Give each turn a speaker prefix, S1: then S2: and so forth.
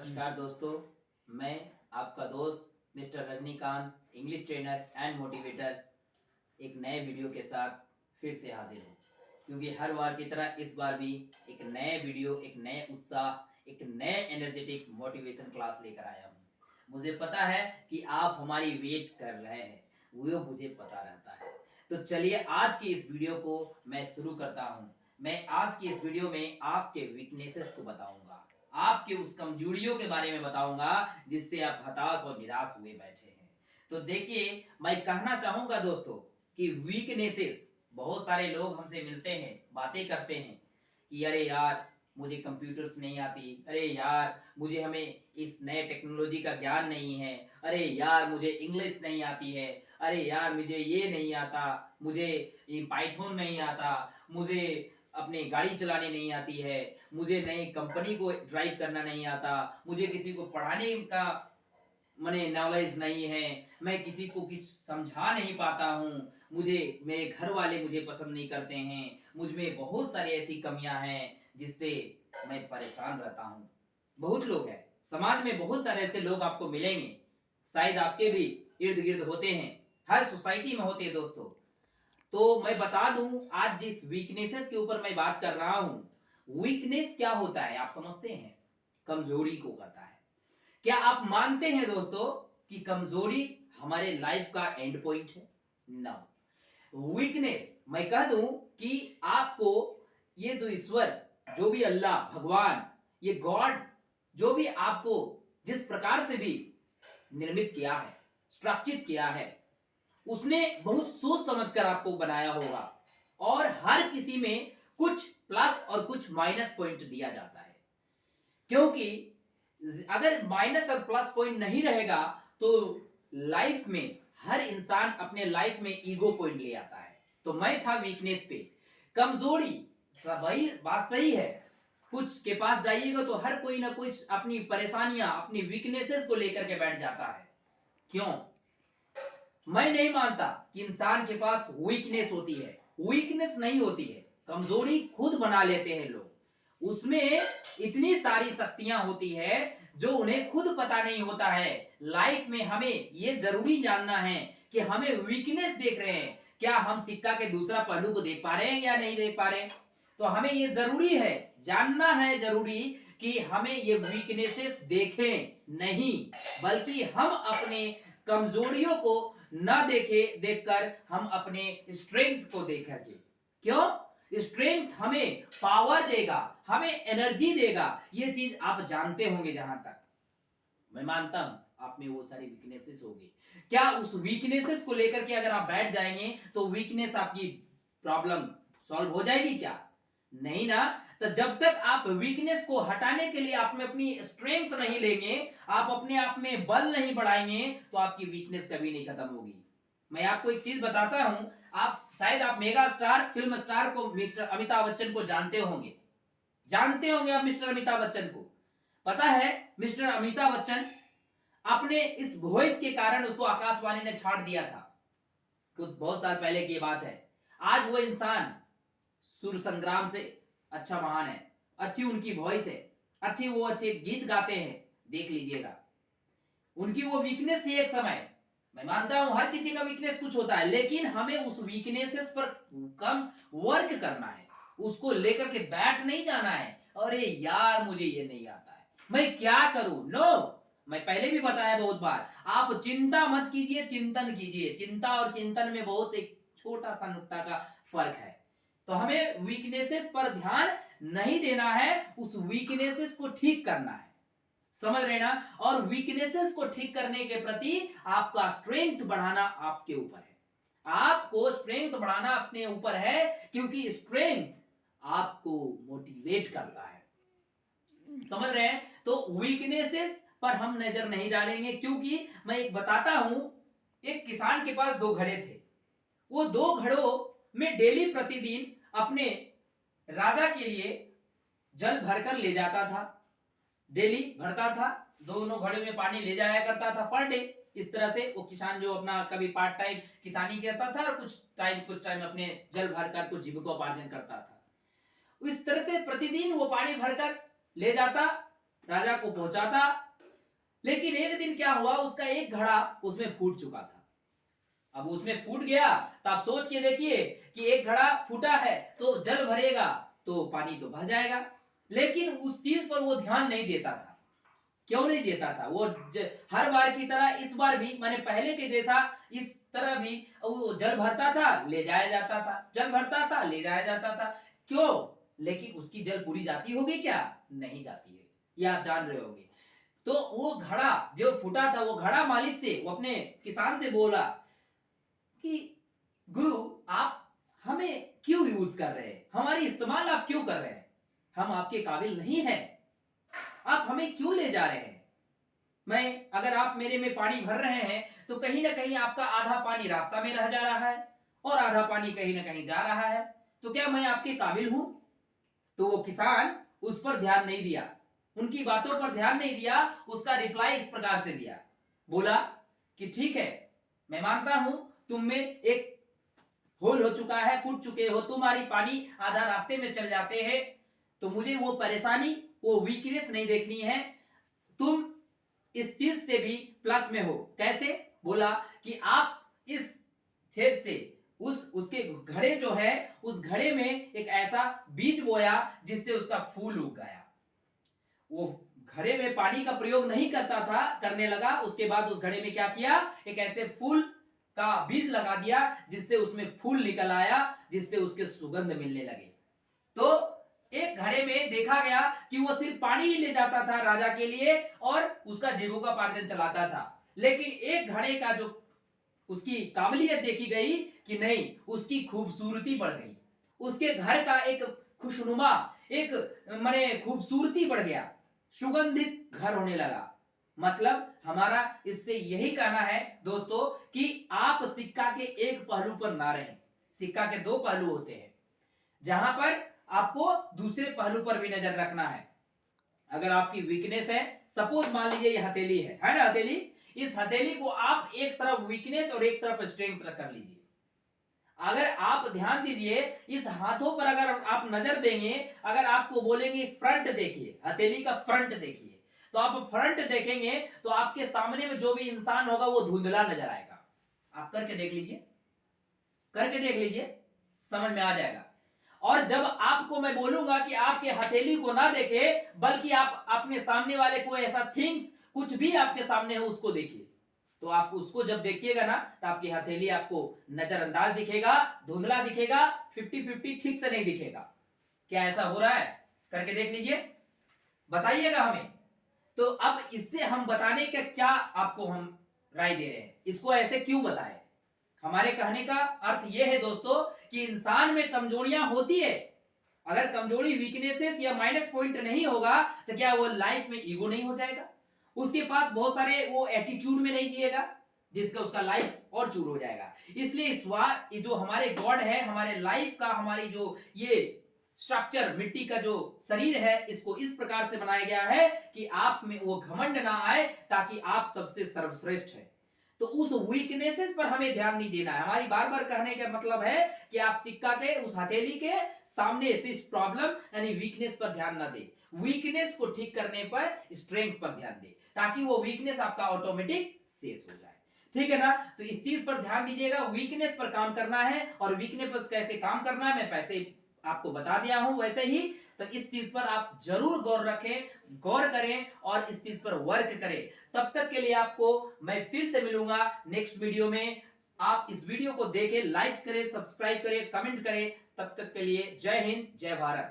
S1: नमस्कार दोस्तों, मैं आपका दोस्त mister Rajinikanth, English trainer and motivator, एक नए वीडियो के साथ फिर से हाजिर हूँ। क्योंकि हर बार की तरह इस बार भी एक नए वीडियो, एक नए उत्साह, एक नए एनर्जेटिक मोटिवेशन क्लास लेकर आया हूँ। मुझे पता है कि आप हमारी वेट कर रहे हैं, वो मुझे पता रहता है। तो चलिए आज की इस वीडियो को मैं शुरू करता हूँ। मैं आज की इस वीडियो में आपके वीकनेसेस को बताऊंगा, आपके उस कमजोरियों के बारे में बताऊंगा जिससे आप हताश और निराश हुए बैठे हैं। तो देखिए, मैं कहना चाहूंगा दोस्तों कि वीकनेसेस, बहुत सारे लोग हमसे मिलते हैं, बातें करते हैं कि अरे यार मुझे कंप्यूटर्स नहीं आती, अरे यार मुझे हमें इस नए टेक्नोलॉजी का ज्ञान नहीं है, अरे यार मुझे इंग्लिश नहीं आती है, अरे यार मुझे ये नहीं आता, मुझे ये पाइथन नहीं आता, मुझे अपने गाड़ी चलाने नहीं आती है, मुझे नई कंपनी को ड्राइव करना नहीं आता, मुझे किसी को पढ़ाने का मने नॉलेज नहीं है, मैं किसी को समझा नहीं पाता हूँ, मुझे मेरे घर वाले मुझे पसंद नहीं करते हैं, मुझ में बहुत सारी ऐसी कमियां हैं जिससे मैं परेशान रहता हूँ। बहुत लोग हैं, समाज में बहुत सारे ऐसे लोग आपको मिलेंगे, शायद आपके भी इर्द गिर्द होते हैं, हर सोसाइटी में होते हैं दोस्तों। तो मैं बता दूं, आज जिस वीकनेसेस के ऊपर मैं बात कर रहा हूं, वीकनेस क्या होता है आप समझते हैं? कमजोरी को कहता है। क्या आप मानते हैं दोस्तों कि कमजोरी हमारे लाइफ का एंड पॉइंट है? नो, वीकनेस मैं कह दूं कि आपको ये जो ईश्वर, जो भी अल्लाह, भगवान, ये गॉड, जो भी आपको जिस प्रकार से भी निर्मित किया है, स्ट्रक्चर किया है, उसने बहुत सोच समझकर आपको बनाया होगा। और हर किसी में कुछ प्लस और कुछ माइनस पॉइंट दिया जाता है, क्योंकि अगर माइनस और प्लस पॉइंट नहीं रहेगा तो लाइफ में हर इंसान अपने लाइफ में ईगो पॉइंट ले आता है। तो मैं था वीकनेस पे, कमजोरी, वही बात सही है। कुछ के पास जाइएगा तो हर कोई ना कुछ अपनी परेशानियां, अपनी वीकनेसेस को लेकर के बैठ जाता है। क्यों? मैं नहीं मानता कि इंसान के पास वीकनेस होती है, वीकनेस नहीं होती है, कमजोरी खुद बना लेते हैं लोग। उसमें इतनी सारी शक्तियां होती है जो उन्हें खुद पता नहीं होता है। लाइफ में हमें ये जरूरी जानना है कि हमें वीकनेस देख रहे हैं, क्या हम सिक्का के दूसरा पहलू को देख पा रहे हैं या नहीं देख पा रहे? तो हमें ये जरूरी है, जानना है जरूरी कि हमें ये वीकनेसेस देखें नहीं, बल्कि हम अपने कमजोरियों को ना देखकर हम अपने स्ट्रेंथ को देखेंगे। क्यों? स्ट्रेंथ हमें पावर देगा, हमें एनर्जी देगा। ये चीज आप जानते होंगे, जहां तक मैं मानता हूं आप में वो सारी वीकनेसेस होगी। क्या उस वीकनेसेस को लेकर के अगर आप बैठ जाएंगे तो वीकनेस आपकी प्रॉब्लम सॉल्व हो जाएगी क्या? नहीं ना। तो जब तक आप वीकनेस को हटाने के लिए आप में अपनी स्ट्रेंथ नहीं लेंगे, आप अपने आप में बल नहीं बढ़ाएंगे, तो आपकी वीकनेस कभी नहीं खत्म होगी। मैं आपको एक चीज बताता हूं, आप शायद आप मेगा स्टार, फिल्म स्टार को, मिस्टर अमिताभ बच्चन को जानते होंगे, जानते होंगे आप मिस्टर अमिताभ बच्चन को। पता है, मिस्टर अमिताभ बच्चन अपने इस वॉइस के कारण उसको आकाशवाणी ने छाड़ दिया था। कुछ बहुत साल पहले की बात है। आज वो इंसान सुर संग्राम से अच्छा महान है, अच्छी उनकी वॉइस है, अच्छे गीत गाते हैं, देख लीजिएगा। उनकी वो वीकनेस थी एक समय। मैं मानता हूं हर किसी का वीकनेस कुछ होता है, लेकिन हमें उस वीकनेसेस पर कम वर्क करना है, उसको लेकर के बैठ नहीं जाना है। अरे यार मुझे ये नहीं आता है, मैं क्या करूं? नो, मैं पहले भी बताया बहुत बार, आप चिंता मत कीजिए, चिंतन कीजिए। चिंता और चिंतन में बहुत एक छोटा सा नुक्ता का फर्क है। तो हमें वीकनेसेस पर ध्यान नहीं देना है, उस वीकनेसेस को ठीक करना है, समझ रहे ना? और वीकनेसेस को ठीक करने के प्रति आपका स्ट्रेंथ बढ़ाना आपके ऊपर है। आपको स्ट्रेंथ बढ़ाना अपने ऊपर है, क्योंकि स्ट्रेंथ आपको मोटिवेट करता है, समझ रहे हैं? तो वीकनेसेस पर हम नजर नहीं डालेंगे, क्योंकि मैं एक बताता हूं, एक किसान के पास दो घड़े थे। वो दो घड़ों में डेली प्रतिदिन अपने राजा के लिए जल भरकर ले जाता था, डेली भरता था, दोनों घड़े में पानी ले जाया करता था पर डे। इस तरह से वो किसान जो अपना कभी पार्ट टाइम किसानी करता था और कुछ टाइम अपने जल भरकर कुछ जीविकोपार्जन करता था। इस तरह से प्रतिदिन वो पानी भरकर ले जाता, राजा को पहुंचाता। लेकिन एक दिन क्या हुआ, उसका एक घड़ा उसमें फूट चुका था। अब उसमें फूट गया तो आप सोच के देखिए कि एक घड़ा फूटा है तो जल भरेगा तो पानी तो बह जाएगा, लेकिन उस चीज पर वो ध्यान नहीं देता था। क्यों नहीं देता था? वो हर बार की तरह इस बार भी, माने पहले के जैसा इस तरह भी वो जल भरता था, ले जाया जाता था, जल भरता था, ले जाया जाता था। क्यों? लेकिन उसकी जल पूरी जाती होगी क्या? नहीं जाती है, ये आप जान रहे होंगे। तो वो घड़ा जो फूटा था, वो घड़ा मालिक से, वो अपने किसान से बोला कि गुरु, आप हमें क्यों यूज कर रहे हैं, हमारी इस्तेमाल आप क्यों कर रहे हैं, हम आपके काबिल नहीं हैं, आप हमें क्यों ले जा रहे हैं? मैं, अगर आप मेरे में पानी भर रहे हैं तो कहीं ना कहीं आपका आधा पानी रास्ता में रह जा रहा है और आधा पानी कहीं ना कहीं जा रहा है, तो क्या मैं आपके काबिल हूं? तो वो किसान उस पर ध्यान नहीं दिया, उनकी बातों पर ध्यान नहीं दिया। उसका रिप्लाई इस प्रकार से दिया, बोला कि ठीक है, मैं मानता हूं तुम में एक होल हो चुका है, फूट चुके हो, तुम्हारी पानी आधा रास्ते में चल जाते हैं, तो मुझे वो परेशानी, वो वीकनेस नहीं देखनी है। तुम इस चीज से भी प्लस में हो। कैसे? बोला कि आप इस छेद से उसके घड़े जो है, उस घड़े में एक ऐसा बीज बोया जिससे उसका फूल उग गया। वो घड़े में पानी का प्रयोग नहीं करता था, करने लगा, उसके बाद उस घड़े में क्या किया, एक ऐसे फूल का बीज लगा दिया जिससे उसमें फूल निकल आया, जिससे उसके सुगंध मिलने लगे। तो एक घड़े में देखा गया कि वो सिर्फ पानी ही ले जाता था राजा के लिए और उसका जीविकोपार्जन चलाता था, लेकिन एक घड़े का जो उसकी काबिलियत देखी गई कि नहीं, उसकी खूबसूरती बढ़ गई, उसके घर का एक खुशनुमा, एक माने खूबसूरती बढ़ गया, सुगंधित घर होने लगा। मतलब हमारा इससे यही कहना है दोस्तों कि आप सिक्का के एक पहलू पर ना रहें। सिक्का के दो पहलू होते हैं, जहां पर आपको दूसरे पहलू पर भी नजर रखना है। अगर आपकी वीकनेस है, सपोज मान लीजिए ये हथेली है ना, हथेली, इस हथेली को आप एक तरफ वीकनेस और एक तरफ स्ट्रेंथ कर लीजिए। अगर आप ध्यान दीजिए, इस हाथों पर अगर आप नजर देंगे, अगर आपको बोलेंगे फ्रंट देखिए, हथेली का फ्रंट देखिए, तो आप फ्रंट देखेंगे तो आपके सामने में जो भी इंसान होगा वो धुंधला नजर आएगा। आप करके देख लीजिए, करके देख लीजिए, समझ में आ जाएगा। और जब आपको मैं बोलूंगा कि आपके हथेली को ना देखे, बल्कि आप अपने सामने वाले को ऐसा थिंग्स, कुछ भी आपके सामने हो उसको देखिए, तो आप उसको जब देखिएगा ना तो आपकी हथेली आपको नजरअंदाज दिखेगा, धुंधला दिखेगा, 50-50 ठीक से नहीं दिखेगा। क्या ऐसा हो रहा है? करके देख लीजिए, बताइएगा हमें। तो अब इससे हम बताने का क्या आपको हम राय दे रहे हैं, इसको ऐसे क्यों बताएं? हमारे कहने का अर्थ यह है दोस्तों कि इंसान में कमजोरियां होती है। अगर कमजोरी, वीकनेसेस या माइनस पॉइंट नहीं होगा तो क्या वो लाइफ में ईगो नहीं हो जाएगा? उसके पास बहुत सारे वो एटीट्यूड में नहीं जिएगा जिसका उसका लाइफ और चूर हो जाएगा। इसलिए इस बार जो हमारे गॉड है, हमारे लाइफ का, हमारी जो ये स्ट्रक्चर, मिट्टी का जो शरीर है, इसको इस प्रकार से बनाया गया है कि आप में वो घमंड ना आए, ताकि आप सबसे सर्वश्रेष्ठ है। तो उस वीकनेसेस पर हमें ध्यान नहीं देना है। हमारी बार बार कहने का मतलब है कि आप सिक्का के उस हथेली के सामने से इस प्रॉब्लम यानी वीकनेस पर ध्यान ना दे, वीकनेस को ठीक करने पर स्ट्रेंथ पर ध्यान दे, ताकि वो वीकनेस आपका ऑटोमेटिक शेष हो जाए। ठीक है ना? तो इस चीज पर ध्यान दीजिएगा, वीकनेस पर काम करना है, और वीकनेस पर कैसे काम करना है मैं पैसे आपको बता दिया हूं वैसे ही। तो इस चीज पर आप जरूर गौर रखें, गौर करें और इस चीज पर वर्क करें। तब तक के लिए आपको मैं फिर से मिलूंगा नेक्स्ट वीडियो में। आप इस वीडियो को देखें, लाइक करें, सब्सक्राइब करें, कमेंट करें। तब तक के लिए जय हिंद, जय भारत।